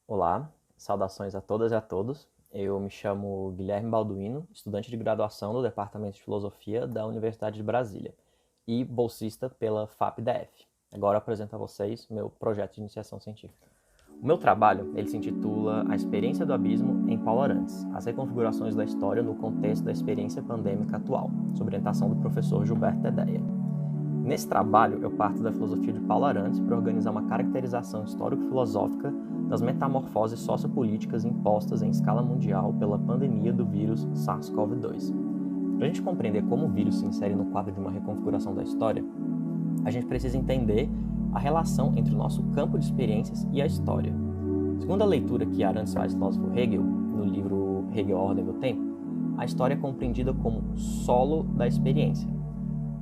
Olá, saudações a todas e a todos. Eu me chamo Guilherme Balduino, estudante de graduação do Departamento de Filosofia da Universidade de Brasília e bolsista pela FAPDF. Agora apresento a vocês meu projeto de iniciação científica. O meu trabalho ele se intitula A Experiência do Abismo em Paulo Arantes, as reconfigurações da história no contexto da experiência pandêmica atual, sob orientação do professor Gilberto Tedeia. Nesse trabalho, eu parto da filosofia de Paulo Arantes para organizar uma caracterização histórico-filosófica das metamorfoses sociopolíticas impostas em escala mundial pela pandemia do vírus SARS-CoV-2. Para a gente compreender como o vírus se insere no quadro de uma reconfiguração da história, a gente precisa entender a relação entre o nosso campo de experiências e a história. Segundo a leitura que Arantes faz do filósofo Hegel, no livro Hegel, A Ordem do Tempo, a história é compreendida como solo da experiência,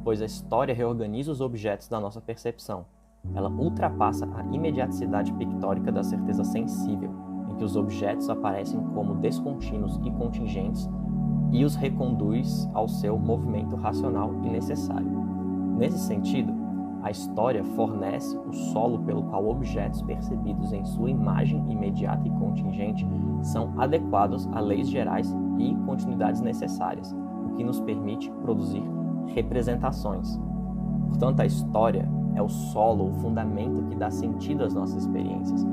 pois a história reorganiza os objetos da nossa percepção. Ela ultrapassa a imediaticidade pictórica da certeza sensível, em que os objetos aparecem como descontínuos e contingentes e os reconduz ao seu movimento racional e necessário. Nesse sentido, a história fornece o solo pelo qual objetos percebidos em sua imagem imediata e contingente são adequados a leis gerais e continuidades necessárias, o que nos permite produzir representações. Portanto, a história é o solo, o fundamento que dá sentido às nossas experiências,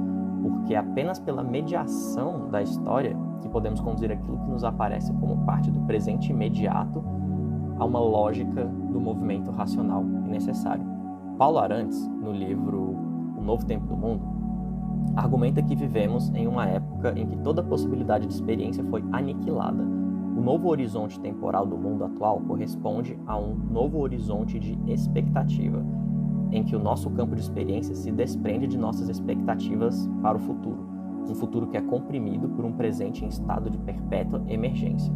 porque é apenas pela mediação da história que podemos conduzir aquilo que nos aparece como parte do presente imediato a uma lógica do movimento racional e necessário. Paulo Arantes, no livro O Novo Tempo do Mundo, argumenta que vivemos em uma época em que toda possibilidade de experiência foi aniquilada. O novo horizonte temporal do mundo atual corresponde a um novo horizonte de expectativa, em que o nosso campo de experiência se desprende de nossas expectativas para o futuro, um futuro que é comprimido por um presente em estado de perpétua emergência.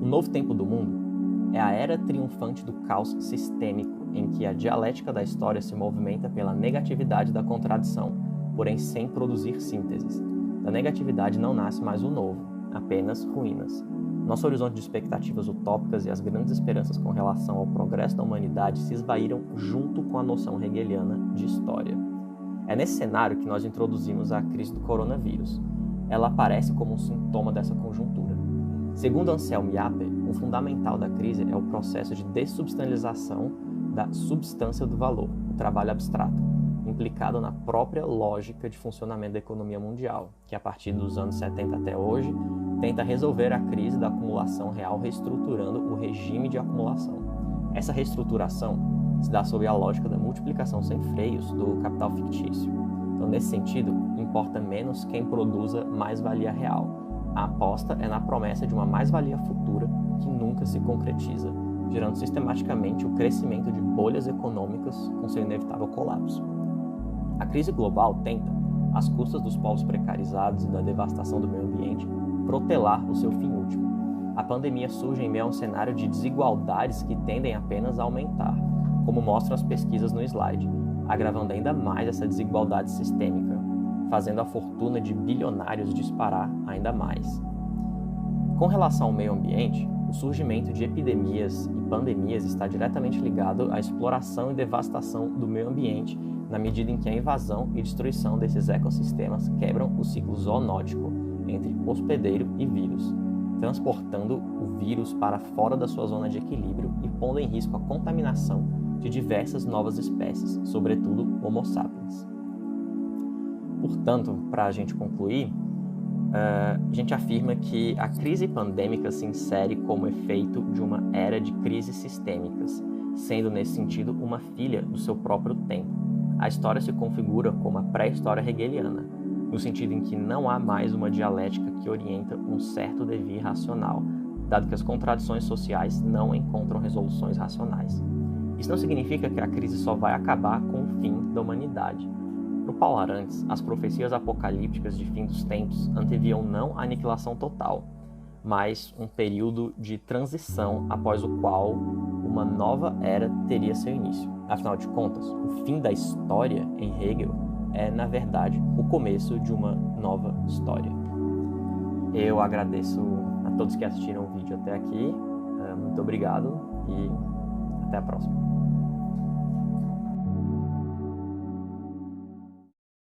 O novo tempo do mundo é a era triunfante do caos sistêmico, em que a dialética da história se movimenta pela negatividade da contradição, porém sem produzir sínteses. Da negatividade não nasce mais o novo, apenas ruínas. Nosso horizonte de expectativas utópicas e as grandes esperanças com relação ao progresso da humanidade se esvaíram junto com a noção hegeliana de história. É nesse cenário que nós introduzimos a crise do coronavírus. Ela aparece como um sintoma dessa conjuntura. Segundo Anselm Japper, o fundamental da crise é o processo de dessubstancialização da substância do valor, o trabalho abstrato, implicado na própria lógica de funcionamento da economia mundial, que a partir dos anos 70 até hoje tenta resolver a crise da acumulação real reestruturando o regime de acumulação. Essa reestruturação se dá sob a lógica da multiplicação sem freios do capital fictício. Então, nesse sentido, importa menos quem produza mais-valia real. A aposta é na promessa de uma mais-valia futura que nunca se concretiza, gerando sistematicamente o crescimento de bolhas econômicas com seu inevitável colapso. A crise global tenta, às custas dos povos precarizados e da devastação do meio ambiente, protelar o seu fim último. A pandemia surge em meio a um cenário de desigualdades que tendem apenas a aumentar, como mostram as pesquisas no slide, agravando ainda mais essa desigualdade sistêmica, fazendo a fortuna de bilionários disparar ainda mais. Com relação ao meio ambiente, o surgimento de epidemias e pandemias está diretamente ligado à exploração e devastação do meio ambiente, na medida em que a invasão e destruição desses ecossistemas quebram o ciclo zoonótico entre hospedeiro e vírus, transportando o vírus para fora da sua zona de equilíbrio e pondo em risco a contaminação de diversas novas espécies, sobretudo Homo sapiens. Portanto, para a gente concluir, a gente afirma que a crise pandêmica se insere como efeito de uma era de crises sistêmicas, sendo nesse sentido uma filha do seu próprio tempo. A história se configura como a pré-história hegeliana, no sentido em que não há mais uma dialética que orienta um certo devir racional, dado que as contradições sociais não encontram resoluções racionais. Isso não significa que a crise só vai acabar com o fim da humanidade. Para Paulo Arantes, as profecias apocalípticas de fim dos tempos anteviam não a aniquilação total, mas um período de transição após o qual uma nova era teria seu início. Afinal de contas, o fim da história, em Hegel, é, na verdade, o começo de uma nova história. Eu agradeço a todos que assistiram o vídeo até aqui. Muito obrigado e até a próxima.